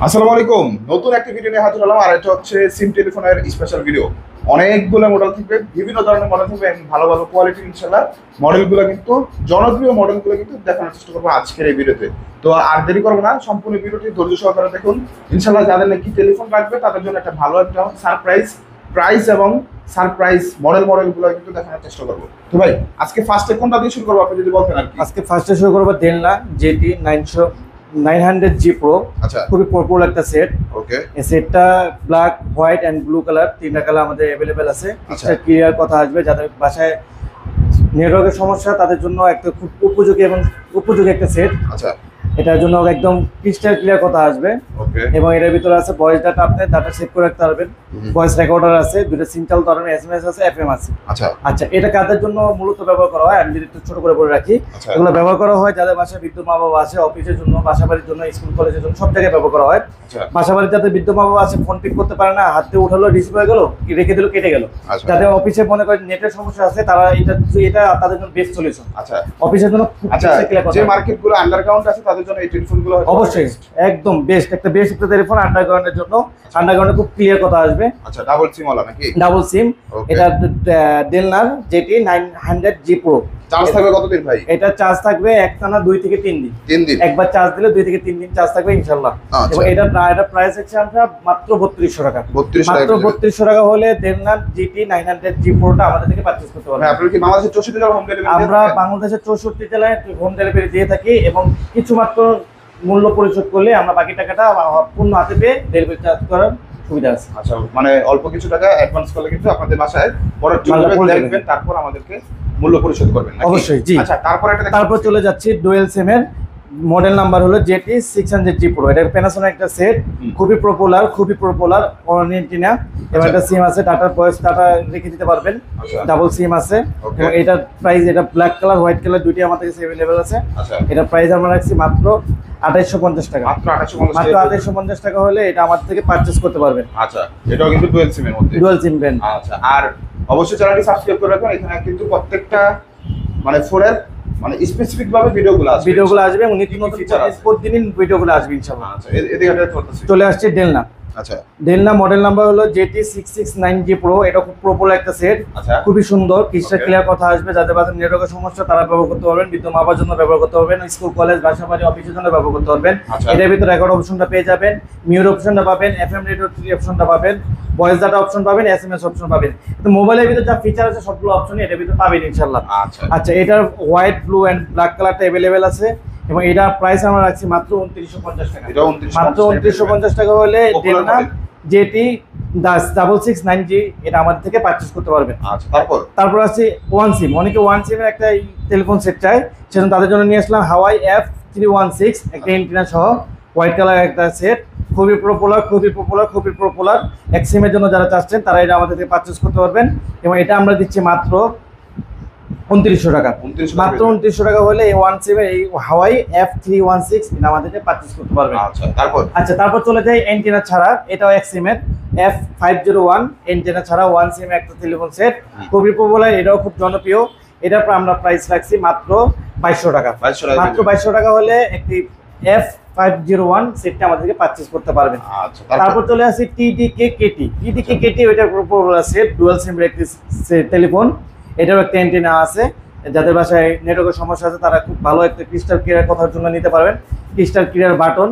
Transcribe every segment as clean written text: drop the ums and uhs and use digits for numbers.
আসসালামু আলাইকুম। নতুন একটা ভিডিও নিয়ে হাজির হলাম। আর এটা হচ্ছে সিম টেলিফোনের স্পেশাল ভিডিও। অনেকগুলো মডেল থাকবে, বিভিন্ন ধরনের মডেল থাকবে এবং ভালো ভালো কোয়ালিটির ইনশাআল্লাহ মডেলগুলো কিন্তু জনপ্রিয় মডেলগুলো কিন্তু দেখানোর চেষ্টা করবো আজকের এই ভিডিওতে। তো আর দেরি করবো না, সম্পূর্ণ ভিডিওটি ধৈর্য সহকারে দেখুন। ইনশাআল্লাহ যাদের নাকি টেলিফোন লাগবে তাদের জন্য একটা ভালো একটা প্রাইস এবং সারপ্রাইজ মডেলগুলো কিন্তু দেখানোর চেষ্টা করবো। তো ভাই আজকে ফার্স্টে কোনটা দিয়ে শুরু করবো আপনি যদি বলতেন আর কি। আজকে ফার্স্টে শুরু করবো ডেলনা জেটি 900G Pro। আচ্ছা, খুবই পপুলার একটা সেট। ওকে। এই সেটটা black, white and blue colour, তিনটা কালার আমাদের অ্যাভেলেবেল আছে। আচ্ছা। এটা ক্লিয়ার কথা আসবে, যাদের বাসায় নেটওয়ার্কের সমস্যা তাদের জন্য একটা খুব উপযোগী একটা সেট। আচ্ছা, এটার জন্য একদম ক্রিস্টাল ক্লিয়ার কথা আসবে। ওকে। এবং এটার ভিতরে আছে ভয়েস ডাটা, আপনি ডাটা সেভ করে রাখতে পারবেন। ভয়েস রেকর্ডার আছে, দুটো সিম চালাতে পারবেন, এসএমএস আছে, এফএম আছে। আচ্ছা আচ্ছা, এটা কাদের জন্য মূলত ব্যবহার করা হয় আমি যদি একটু ছোট করে বলে রাখি। আচ্ছা। এগুলো ব্যবহার করা হয় যাদের বাসায় বৃদ্ধ মা বাবা আছে, অফিসের জন্য, বাসা বাড়ির জন্য, স্কুল কলেজের জন্য, সব জায়গায় ব্যবহার করা হয়। আচ্ছা। বাসা বাড়িতে যাদের বৃদ্ধ মা বাবা আছে, ফোন পিক করতে পারে না, হাতে উঠালো রিসিভ হয়ে গেল, রেখে দিল, কেটে গেল। আচ্ছা। যাদের অফিসে মনে করেন নেটের সমস্যা আছে, তারা এটা তাদের জন্য বেস্ট সলিউশন। আচ্ছা, অফিসের জন্য আচ্ছা, যে মার্কেটগুলো আন্ডারগ্রাউন্ড আছে তাদের জন্য এই টেলিফোনগুলো অবশ্যই একদম বেস্ট একটা টেলিফোন। আন্ডারগ্রাউন্ডের জন্য আন্ডারগ্রাউন্ডে খুব ক্লিয়ার কথা আসবে। আচ্ছা, ডাবল সিম ওলা নাকি? ডাবল সিম। Okay. এটা ডেলনার জেটি 900G Pro। চার্জ থাকবে কতদিন ভাই? এটা চার্জ থাকবে একটানা 2 থেকে 3 দিন। 3 দিন। একবার চার্জ দিলে 2 থেকে 3 দিন চার্জ থাকবে ইনশাআল্লাহ। আচ্ছা। এবং এটা প্রাইস হচ্ছে আমরা মাত্র 3200 টাকা। 3200 মাত্র টাকা। 3200 টাকা হলে ডেলনার জিটি 900G Pro টা আমাদের থেকে পারচেজ করতে ভাই পারবেন। আপনারা কি বাংলাদেশের 64 জেলার হোম ডেলিভারি? আমরা বাংলাদেশের 64 জেলায় হোম ডেলিভারি দিয়ে থাকি এবং কিছু মাত্র মূল্য পরিশোধ করলে আমরা বাকি টাকাটা পূর্ণ হাতে পেয়ে ডেলিভারি চার্জ করার সুবিধা আছে। আচ্ছা, মানে অল্প কিছু টাকা অ্যাডভান্স করলে কিন্তু আপনাদের বাসায় প্রোডাক্ট দেখবেন, তারপর আমাদেরকে মূল্য পরিশোধ করবেন নাকি? অবশ্যই, জি। আচ্ছা, তারপর চলে যাচ্ছি ডুয়েল সিম এর মডেল নাম্বার হলো জেটি 600G Pro। এটা প্যানাসোনিক একটা সেট, খুবই পপুলার অরিজিনাল। এবং একটা সিম আছে, ডাটা রেখে দিতে পারবেন। আচ্ছা। ডাবল সিম আছে। Okay. এবং এটার প্রাইস, এটা ব্ল্যাক কালার, হোয়াইট কালার দুটি আমাদের কাছে अवेलेबल আছে। আচ্ছা। এটা প্রাইস আমরা রাখছি মাত্র 2850 টাকা। মাত্র 2850 মাত্র 2850 টাকা হলে এটা আমাদের থেকে পারচেজ করতে পারবেন। আচ্ছা, এটাও কিন্তু ডুয়াল সিমের মধ্যে। Dual SIM brand. আচ্ছা, আর অবশ্যই চ্যানেলটি সাবস্ক্রাইব করে রাখবেন। এখানে কিন্তু প্রত্যেকটা মানে ফোনের মানে স্পেসিফিক ভাবে ভিডিওগুলো আসবে এবং নিত্য নতুন প্রতিদিন ভিডিওগুলো আসবে ইনশাআল্লাহ। আচ্ছা, এদিকে এটা করতেছি। চলে আসছে ডেলনা। আচ্ছা। ডেলনা মডেল নাম্বার হলো জেটি 669G Pro। এটা খুব পপুলার একটা সেট। আচ্ছা। খুবই সুন্দর, ক্রিস্টাল Okay. ক্লিয়ার কথা আসবে। যাদের বাসায় নেটওয়ার্কের সমস্যা তারা ব্যবহার করতে পারবেন, বৃদ্ধ মা বাবার জন্য ব্যবহার করতে পারবেন, স্কুল কলেজ বাসা বাড়ি অফিসের জন্য ব্যবহার করতে পারবেন। আচ্ছা। এটার ভিতরে রেকর্ড অপশনটা পেয়ে যাবেন, মিউট অপশনটা পাবেন, এফএম রেডিও অপশনটা পাবেন, ভয়েস ডাটা অপশন পাবেন, এসএমএস অপশন পাবেন। তো মোবাইলের ভিতরে যা ফিচার আছে সবগুলো অপশনই এটার ভিতরে পাবেন ইনশাআল্লাহ। আচ্ছা। আচ্ছা, এটার হোয়াইট, ব্লু এন্ড ব্ল্যাক কালারটা अवेलेबल আছে এবং এটার প্রাইস আমরা রাখছি মাত্র 2950 টাকা। এটা 2950 মাত্র 2950 টাকা হলে ডেলনা জেটি 669G এটা আমাদের থেকে পারচেজ করতে পারবেন। আচ্ছা, তারপর আছে ওয়ান সিম। অনেকে ওয়ান সিমের একটা টেলিফোন সেট চায়, সেজন্য তাদের জন্য নিয়ে আসলাম হাওয়াই F316 একটা এন্টিনা সহ হোয়াইট কালার একটা সেট। খুবই পপুলার। এক সিমের জন্য যারা চাচ্ছেন তারা এটা আমাদের থেকে পারচেজ করতে পারবেন এবং এটা আমরা দিচ্ছি মাত্র 2900 টাকা। মাত্র 2900 টাকা হলে এই ওয়ান সিমের এই হাওয়াই F316 এটা আমাদের থেকে পারচেজ করতে পারবেন। আচ্ছা, তারপর চলে যাই এন্টিনা ছাড়া। এটাও এক সিমের F501 এন্টিনা ছাড়া ওয়ান সিমের একটা টেলিফোন সেট, খুবই পপুলার, এটাও খুব জনপ্রিয়। এটার আমরা প্রাইস রাখছি মাত্র 2200 টাকা। মাত্র 2200 টাকা হলে একটি F501 সেটটা আমাদেরকে পারচেজ করতে পারবেন। আচ্ছা, তারপর চলে আসি TDK KT। ওইটা পপুলার সেট, ডুয়াল সিমের একটি টেলিফোন। এটারও একটা অ্যান্টেনা আছে। যাদের বাসায় নেটওয়ার্কের সমস্যা আছে তারা খুব ভালো একটা ক্রিস্টাল ক্লিয়ার কথার জন্য নিতে পারবেন। ক্রিস্টাল ক্লিয়ার বাটন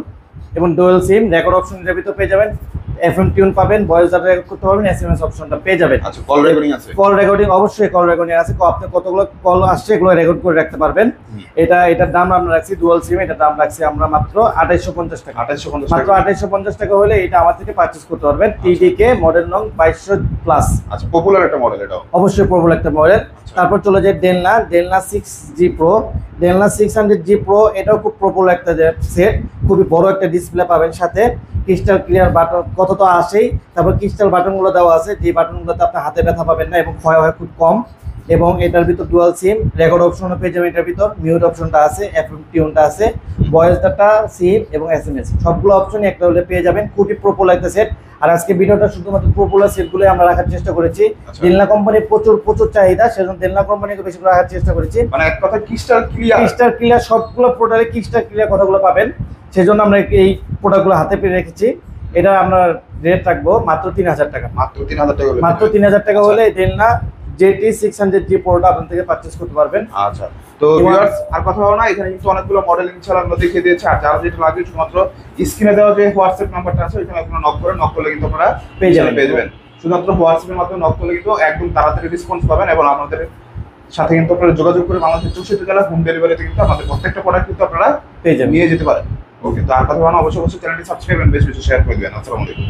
এবং ডুয়াল সিম, রেকর্ড অপশন এর ভিতরে পেয়ে যাবেন, এফএম টিউন পাবেন, ভয়েস ডাটা রেকর্ড করতে পারবেন, এসএমএস অপশনটা পেয়ে যাবেন। আচ্ছা, কল রেকর্ডিং আছে? কল রেকর্ডিং অবশ্যই কল রেকর্ডিং আছে। আপনি কতগুলো কল আসছে এগুলো রেকর্ড করে রাখতে পারবেন। এটার দাম আমরা রাখছি ডুয়াল সিম, এটার দাম রাখছি আমরা মাত্র 2850 টাকা। 2850 মাত্র 2850 টাকা হলে এটা আমার থেকে পারচেজ করতে পারবেন। TDK মডেল নং 2200+। আচ্ছা, পপুলার একটা মডেল এটাও। অবশ্যই পপুলার একটা মডেল। তারপর চলে যায় ডেলনা 6G Pro। ডেলনা 600G Pro এটাও খুব পপুলার একটা সেট, খুবই বড় একটা ডিসপ্লে পাবেন, সাথে ক্রিস্টাল ক্লিয়ার বাটন কত তো আসেই। তারপর ক্রিস্টাল বাটনগুলো দেওয়া আছে, যে বাটনগুলোতে আপনার হাতে ব্যথা পাবেন না এবং ক্ষয় হয় খুব কম। এবং এটার ভিতর ডুয়াল সিম, রেকর্ড অপশনও পেয়ে যাবেন। এটার ভিতর মিউট অপশনটা আছে, এফএম টিউনটা আছে, ভয়েস ডাটা, সিম এবং এসএমএস সবগুলো অপশনই একটা হলে পেয়ে যাবেন। খুবই পপুলার একটা সেট। আর আজকে ভিডিওটা শুধুমাত্র পপুলার সেটগুলোই আমরা রাখার চেষ্টা করেছি। ডেলনা কোম্পানির প্রচুর চাহিদা, সেজন্য ডেলনা কোম্পানিকে বেশি করে রাখার চেষ্টা করেছি। মানে এক কথা ক্রিস্টাল ক্লিয়ার সবগুলো প্রোডাক্টে ক্রিস্টাল ক্লিয়ার কথাগুলো পাবেন। সেজন্য আমরা এই প্রোডাক্টগুলো হাতে পেয়ে রেখেছি। এটা আমরা রেট রাখবো মাত্র 3000 টাকা। মাত্র 3000 টাকা হলে মাত্র 3000 টাকা হলে ডেলনা জেটি 600G প্রোটা আপনার থেকে পারচেজ করতে পারবেন। আচ্ছা, তো ভিউয়ার্স আর কথা বলা না, এখানে কিন্তু অনেকগুলো মডেল ইনশাআল্লাহ আমরা দেখিয়ে দিয়েছি। আর যারা যেটা লাগবে শুধুমাত্র স্ক্রিনে দেওয়া যে হোয়াটসঅ্যাপ নাম্বারটা আছে ওইখানে আপনারা নক করলে কিন্তু আপনারা পেয়ে যাবেন। শুধুমাত্র হোয়াটসঅ্যাপের মাধ্যমে নক করলে কিন্তু একদম তাড়াতাড়ি রেসপন্স পাবেন এবং আমাদের সাথে কিন্তু আপনারা যোগাযোগ করে বাংলাদেশের 64 জেলা হোম ডেলিভারিতে কিন্তু আমাদের প্রত্যেকটা প্রোডাক্ট কিন্তু আপনারা পেয়ে যাবেন। নিয়ে যেতে পারেন। ওকে, তো আর কথা বলা না, অবশ্যই চ্যানেলটি সাবস্ক্রাইব এবং বেশি বেশি শেয়ার করে দিবেন। আসসালামু আলাইকুম।